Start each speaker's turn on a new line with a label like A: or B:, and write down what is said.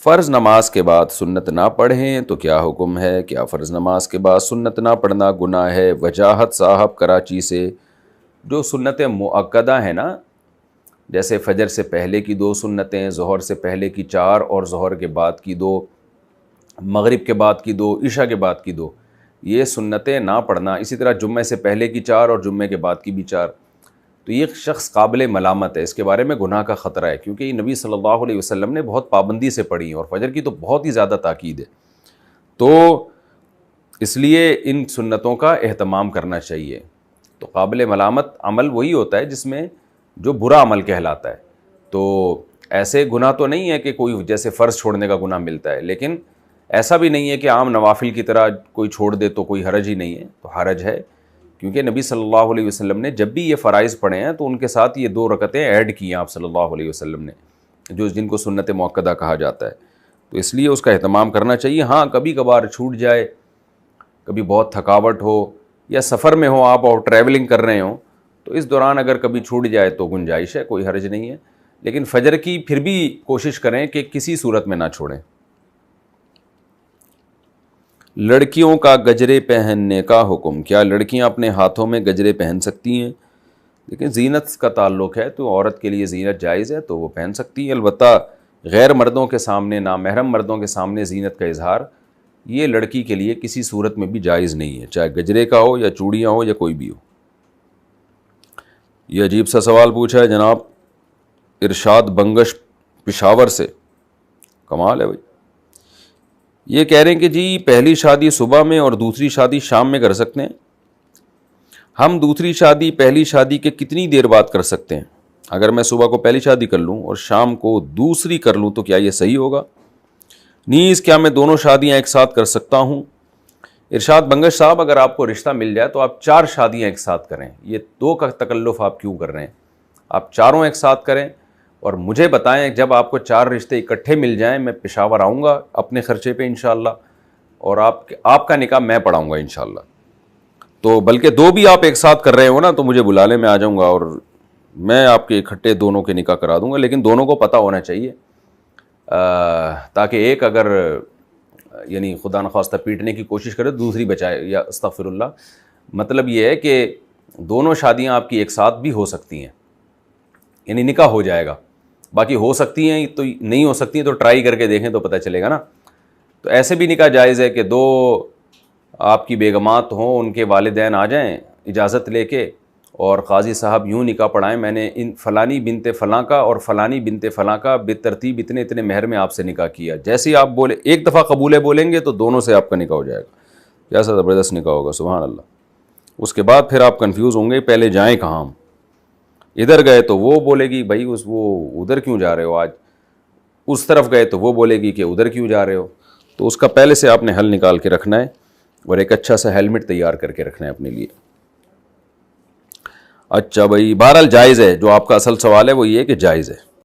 A: فرض نماز کے بعد سنت نہ پڑھیں تو کیا حکم ہے؟ کیا فرض نماز کے بعد سنت نہ پڑھنا گناہ ہے؟ وجاہت صاحب کراچی سے۔ جو سنتیں مؤکدہ ہیں نا، جیسے فجر سے پہلے کی 2 سنتیں، ظہر سے پہلے کی 4 اور ظہر کے بعد کی 2، مغرب کے بعد کی 2، عشاء کے بعد کی 2، یہ سنتیں نہ پڑھنا، اسی طرح جمعہ سے پہلے کی 4 اور جمعہ کے بعد کی بھی 4، تو یہ شخص قابل ملامت ہے، اس کے بارے میں گناہ کا خطرہ ہے، کیونکہ یہ نبی صلی اللہ علیہ وسلم نے بہت پابندی سے پڑھی اور فجر کی تو بہت ہی زیادہ تاکید ہے، تو اس لیے ان سنتوں کا اہتمام کرنا چاہیے۔ تو قابل ملامت عمل وہی ہوتا ہے جس میں جو برا عمل کہلاتا ہے، تو ایسے گناہ تو نہیں ہے کہ کوئی جیسے فرض چھوڑنے کا گناہ ملتا ہے، لیکن ایسا بھی نہیں ہے کہ عام نوافل کی طرح کوئی چھوڑ دے تو کوئی حرج ہی نہیں ہے، تو حرج ہے، کیونکہ نبی صلی اللہ علیہ وسلم نے جب بھی یہ فرائض پڑھے ہیں تو ان کے ساتھ یہ 2 رکعتیں ایڈ کی ہیں آپ صلی اللہ علیہ وسلم نے، جن کو سنت مؤکدہ کہا جاتا ہے، تو اس لیے اس کا اہتمام کرنا چاہیے۔ ہاں کبھی کبھار چھوٹ جائے، کبھی بہت تھکاوٹ ہو یا سفر میں ہو آپ اور ٹریولنگ کر رہے ہوں، تو اس دوران اگر کبھی چھوٹ جائے تو گنجائش ہے، کوئی حرج نہیں ہے، لیکن فجر کی پھر بھی کوشش کریں کہ کسی صورت میں نہ چھوڑیں۔ لڑکیوں کا گجرے پہننے کا حکم، کیا لڑکیاں اپنے ہاتھوں میں گجرے پہن سکتی ہیں؟ لیکن زینت کا تعلق ہے تو عورت کے لیے زینت جائز ہے تو وہ پہن سکتی ہے، البتہ غیر مردوں کے سامنے، نامحرم مردوں کے سامنے زینت کا اظہار یہ لڑکی کے لیے کسی صورت میں بھی جائز نہیں ہے، چاہے گجرے کا ہو یا چوڑیاں ہو یا کوئی بھی ہو۔ یہ عجیب سا سوال پوچھا ہے جناب ارشاد بنگش پشاور سے، کمال ہے بھائی۔ یہ کہہ رہے ہیں کہ جی پہلی شادی صبح میں اور دوسری شادی شام میں کر سکتے ہیں، ہم دوسری شادی پہلی شادی کے کتنی دیر بعد کر سکتے ہیں؟ اگر میں صبح کو پہلی شادی کر لوں اور شام کو دوسری کر لوں تو کیا یہ صحیح ہوگا؟ نیز کیا میں دونوں شادیاں ایک ساتھ کر سکتا ہوں؟ ارشاد بنگش صاحب، اگر آپ کو رشتہ مل جائے تو آپ 4 شادیاں ایک ساتھ کریں، یہ 2 کا تکلف آپ کیوں کر رہے ہیں؟ آپ چاروں ایک ساتھ کریں اور مجھے بتائیں، جب آپ کو 4 رشتے اکٹھے مل جائیں میں پشاور آؤں گا اپنے خرچے پہ انشاءاللہ، اور آپ کا نکاح میں پڑھاؤں گا انشاءاللہ، تو بلکہ 2 بھی آپ ایک ساتھ کر رہے ہو نا تو مجھے بلا لیں، میں آ جاؤں گا اور میں آپ کے اکٹھے دونوں کے نکاح کرا دوں گا، لیکن دونوں کو پتہ ہونا چاہیے، تاکہ ایک اگر یعنی خدا نخواستہ پیٹنے کی کوشش کرے تو دوسری بچائے، یا استغفر اللہ، مطلب یہ ہے کہ دونوں شادیاں آپ کی ایک ساتھ بھی ہو سکتی ہیں، یعنی نکاح ہو جائے گا، باقی ہو سکتی ہیں تو نہیں ہو سکتی ہیں تو ٹرائی کر کے دیکھیں تو پتہ چلے گا نا۔ تو ایسے بھی نکاح جائز ہے کہ 2 آپ کی بیگمات ہوں، ان کے والدین آ جائیں اجازت لے کے اور قاضی صاحب یوں نکاح پڑھائیں، میں نے ان فلانی بنت فلاں کا اور فلانی بنت فلاں کا بالترتیب اتنے اتنے مہر میں آپ سے نکاح کیا، جیسے ہی آپ بولے ایک دفعہ قبولے بولیں گے تو دونوں سے آپ کا نکاح ہو جائے گا، کیسا زبردست نکاح ہوگا، سبحان اللہ۔ اس کے بعد پھر آپ کنفیوز ہوں گے پہلے جائیں کہاں، ہم ادھر گئے تو وہ بولے گی بھائی وہ ادھر کیوں جا رہے ہو، آج اس طرف گئے تو وہ بولے گی کہ ادھر کیوں جا رہے ہو، تو اس کا پہلے سے آپ نے حل نکال کے رکھنا ہے اور ایک اچھا سا ہیلمٹ تیار کر کے رکھنا ہے اپنے لیے۔ اچھا بھائی، بہرحال جائز ہے، جو آپ کا اصل سوال ہے وہ یہ کہ جائز ہے۔